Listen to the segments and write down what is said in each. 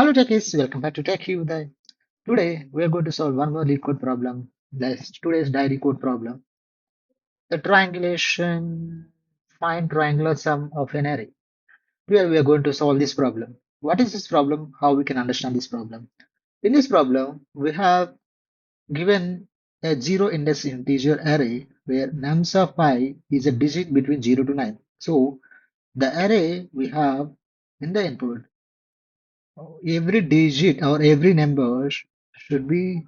Hello techies, welcome back to Techie Uday. Today we are going to solve one more LeetCode problem. That's today's diary code problem. The triangulation, find triangular sum of an array. Here we are going to solve this problem. What is this problem? How we can understand this problem? In this problem, we have given a zero index integer array where nums of pi is a digit between 0 to 9. So the array we have in the input, every digit or every number should be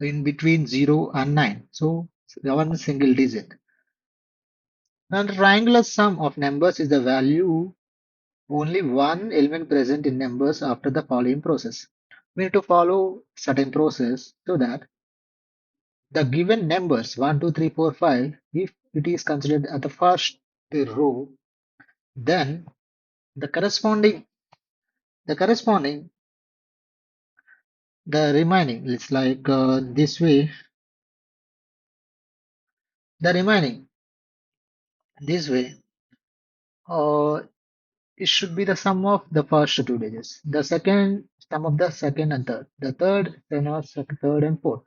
in between 0 and 9. So one single digit. And triangular sum of numbers is the value only one element present in numbers after the following process. We need to follow certain process so that the given numbers 1, 2, 3, 4, 5, if it is considered at the first row, then the corresponding the corresponding the remaining, it's like this way, the remaining this way, uh, it should be the sum of the first two digits. The second sum of the second and third. The third sum of third and fourth.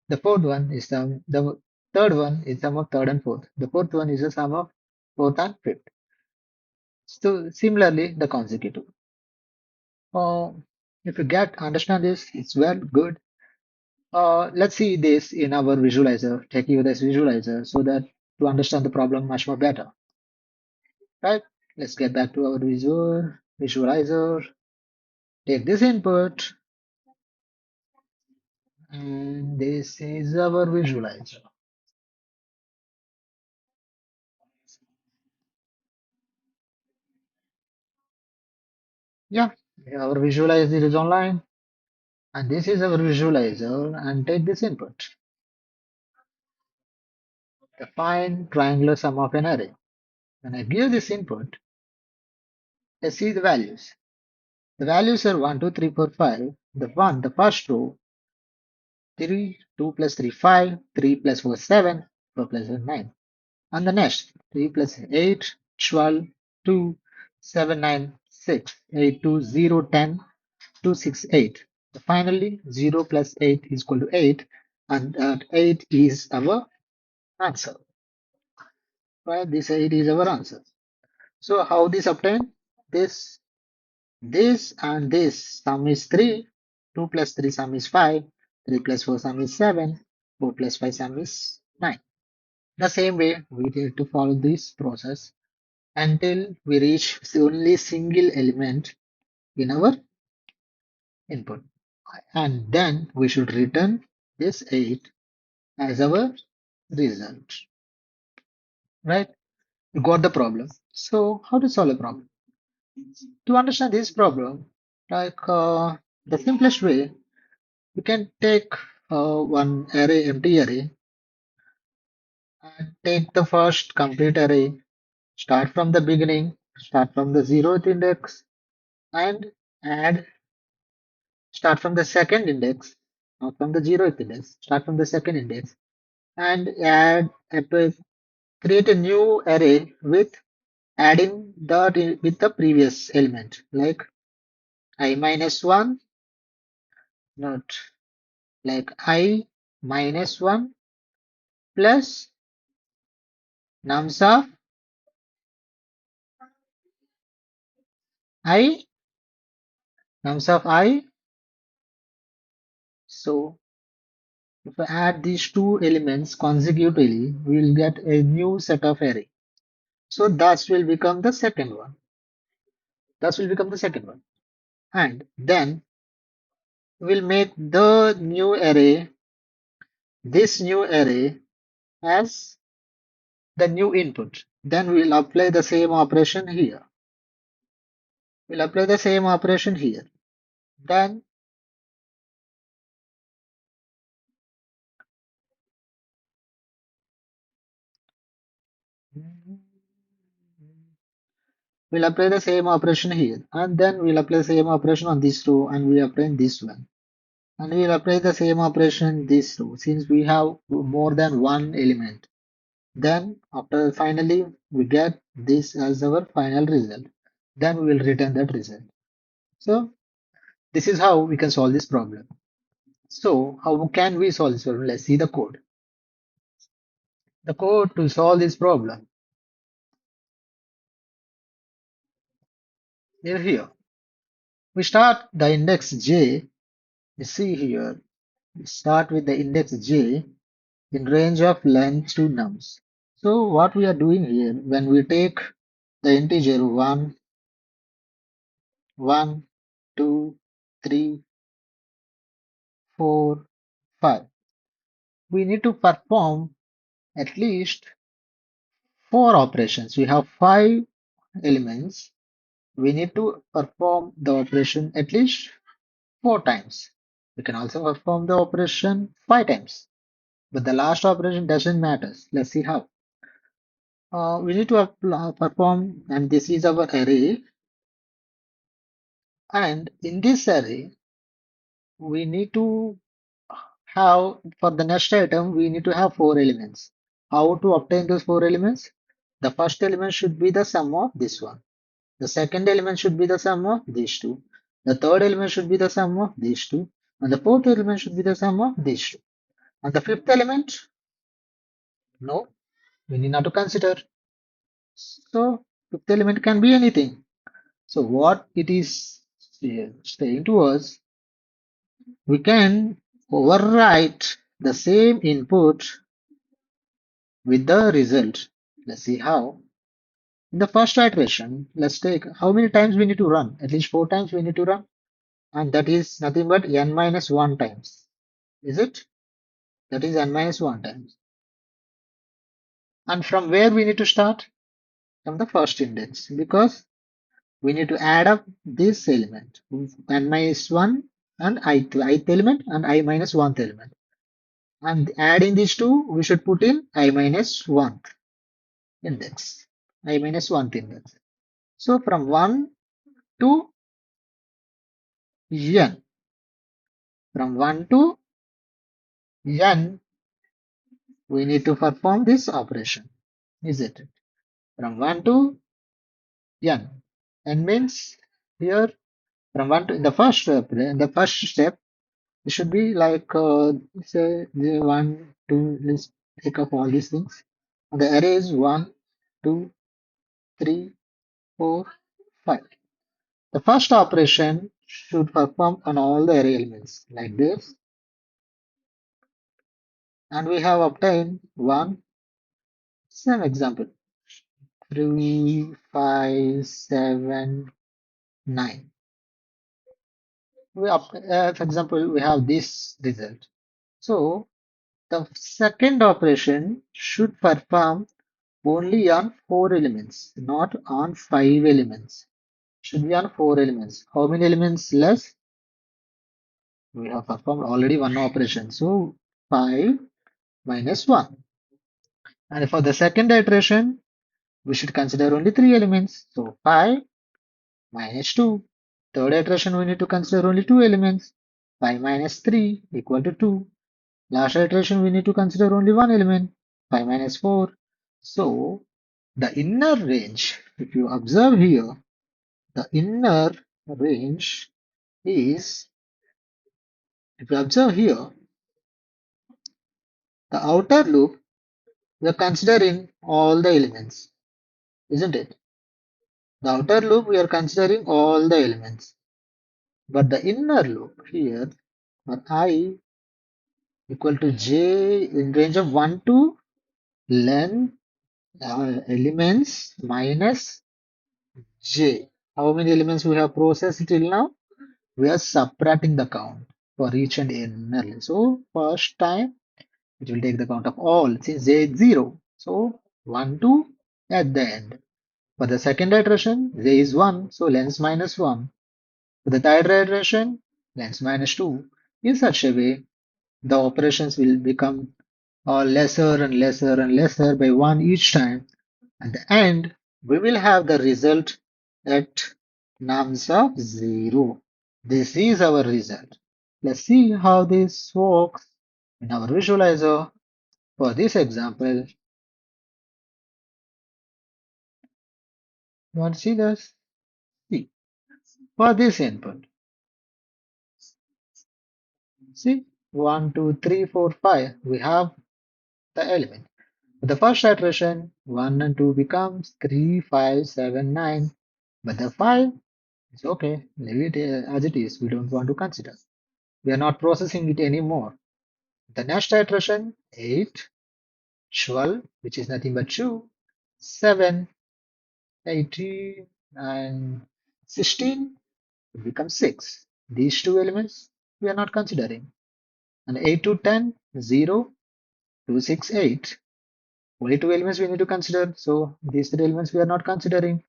The fourth one is the third one is sum of third and fourth. The fourth one is the sum of fourth and fifth. So similarly, the consecutive. Uh, if you get understand this, it's well good. Let's see this in our visualizer. Take you this visualizer so that to understand the problem much more better. Right? Let's get back to our visualizer. Take this input. And this is our visualizer. Yeah, our visualizer is online. And this is our visualizer. And take this input. Define triangular sum of an array. When I give this input, I see the values. The values are 1, 2, 3, 4, 5. The first row, 3, 2 plus 3, 5, 3 plus 4, 7, 4 plus 1, 9. And the next, 3 plus 8, 12, 2, 7, 9, 6, 8, 2, 0, 10, 2, 6, 8. Finally, 0 plus 8 is equal to 8, and that 8 is our answer. Right? This 8 is our answer. So how this obtained? This, this and this sum is 3, 2 plus 3 sum is 5, 3 plus 4 sum is 7, 4 plus 5 sum is 9. The same way, we need to follow this process until we reach only single element in our input. And then we should return this 8 as our result. Right? You got the problem. So how to solve a problem? To understand this problem, like the simplest way, you can take one array, empty array, and take the first complete array, start from the beginning, start from the zeroth index, and add, start from the second index, not from the zeroth index, start from the second index, and add, create a new array with adding that with the previous element, like I minus 1, not like I minus 1 plus nums of I, nums of I. So if I add these two elements consecutively, we will get a new set of array. So that will become the second one. That will become the second one. And then we'll make the new array, this new array as the new input. Then we'll apply the same operation here. We'll apply the same operation here. Then we'll apply the same operation here. And then we'll apply the same operation on this row and we apply this one. And we'll apply the same operation in this row since we have more than one element. Then after finally we get this as our final result. Then we will return that result. So This is how we can solve this problem. So how can we solve this problem? Let's see the code. The code to solve this problem is here. We start the index j. You see here, we start with the index j in range of length to nums. So what we are doing here, when we take the integer 1, 1, 2, 3, 4, 5, we need to perform at least 4 operations. We have 5 elements. We need to perform the operation at least 4 times. We can also perform the operation 5 times. But the last operation doesn't matter. Let's see how. We need to perform, and this is our array. And in this array, we need to have, for the next item, we need to have 4 elements. How to obtain those 4 elements? The first element should be the sum of this one. The second element should be the sum of these two. The third element should be the sum of these two. And the fourth element should be the sum of these two. And the fifth element, no, we need not to consider. So fifth element can be anything. So what it is saying to us, we can overwrite the same input with the result. Let's see how. In the first iteration, let's take how many times we need to run. At least 4 times we need to run. And that is nothing but n minus 1 times. Is it? That is n minus 1 times. And from where we need to start? From the first index. Because we need to add up this element. N minus 1 and ith element and I minus 1th element. And adding these two, we should put in I minus 1th index. I minus 1th index. So from 1 to n. From 1 to n, we need to perform this operation. Is it? From 1 to n. N means here from 1 to in the first step, it should be like say the 1, 2, let's take up all these things. The array is 1, 2, 3, 4, 5. The first operation should perform on all the array elements like this, and we have obtained one. Some example 3, 5, 7, 9. For example, we have this result. So the second operation should perform only on 4 elements, not on 5 elements. Should be on 4 elements. How many elements less? We have performed already one operation. So 5 minus 1. And for the second iteration, we should consider only 3 elements. So 5 minus 2. Third iteration, we need to consider only 2 elements. 5 minus 3 equal to 2. Last iteration, we need to consider only one element. 5 minus 4. So the inner range, if you observe here, the inner range is, if you observe here, the outer loop, we are considering all the elements, isn't it? The outer loop, we are considering all the elements. But the inner loop here, for I equal to j in range of 1 to len elements minus j. How many elements we have processed till now? We are subtracting the count for each and inner element. So first time it will take the count of all since j is 0. So 1, 2 at the end. For the second iteration, j is 1, so lens minus 1. For the third iteration, lens minus 2. In such a way, the operations will become lesser and lesser and lesser by 1 each time. At the end, we will have the result at nums of 0. This is our result. Let's see how this works in our visualizer. For this example, you want to see this? See, for this input, See, 1, 2, 3, 4, 5. We have the element. The first iteration, 1 and 2 becomes 3, 5, 7, 9. But the 5 is okay. Leave it as it is. We don't want to consider. We are not processing it anymore. The next iteration, 8, 12, which is nothing but 2, 7, 18, and 16 it becomes 6. These two elements we are not considering. And 8 to 10, 0, 2, 6, 8. Only two elements we need to consider. So these three elements we are not considering.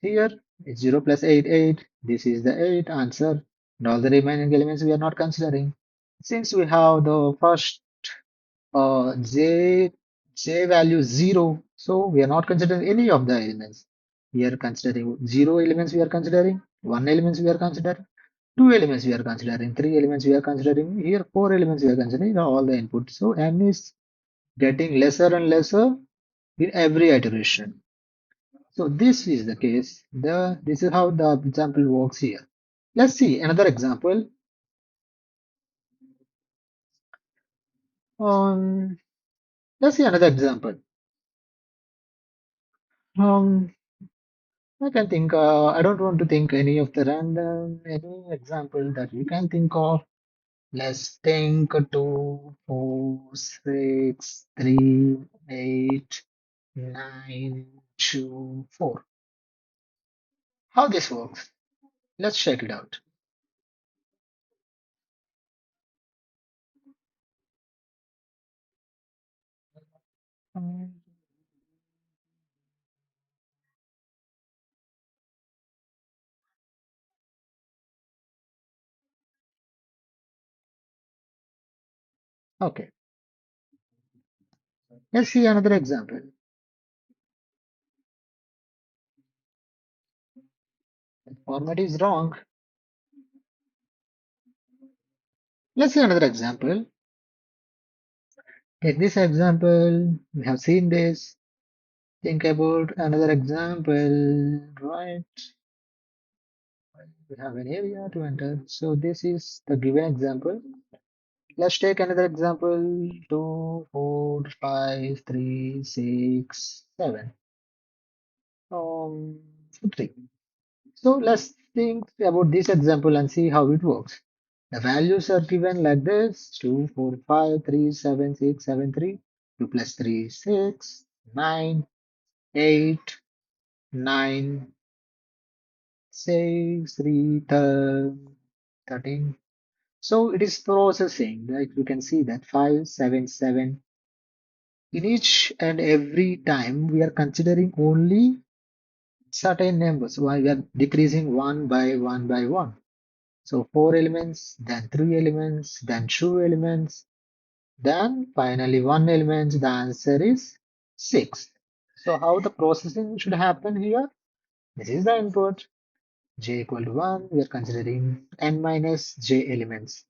Here it's 0 plus 8, 8. This is the 8 answer. And all the remaining elements we are not considering. Since we have the first j value 0, so we are not considering any of the elements. We are considering 0 elements we are considering, 1 elements we are considering, 2 elements we are considering, 3 elements we are considering, here 4 elements we are considering, all the inputs. So n is getting lesser and lesser in every iteration. So this is the case. This is how the example works here. Let's see another example. Um, let's see another example. Um, I can think. I don't want to think any of the random any example that you can think of. Let's think 2, 4, 6, 3, 8, 9, 2, 4. How this works? Let's check it out. Um, Okay, let's see another example. The format is wrong. Let's see another example. Take this example. We have seen this. Think about another example, right? We have an area to enter. So this is the given example. Let's take another example. 2, 4, 5, 3, 6, 7. 3. So let's think about this example and see how it works. The values are given like this: 2, 4, 5, 3, 7, 6, 7, 3. 2 plus 3, 6, 9, 8, 9, 6, 3, 13. So it is processing, like you can see that 5, 7, 7. In each and every time, we are considering only certain numbers. Why we are decreasing one by one by one. So four elements, then three elements, then two elements, then finally one element. The answer is six. So how the processing should happen here? This is the input. J equal to 1. We are considering n minus j elements.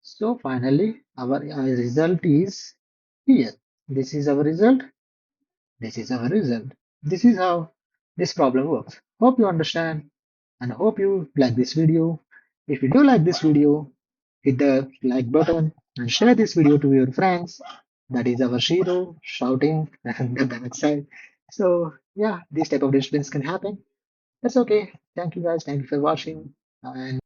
So finally, our result is here. This is our result. This is our result. This is how this problem works. Hope you understand and hope you like this video. If you do like this video, hit the like button and share this video to your friends. That is our Shiro shouting and the bad side. So yeah, this type of disciplines can happen. That's okay. Thank you guys. Thank you for watching. And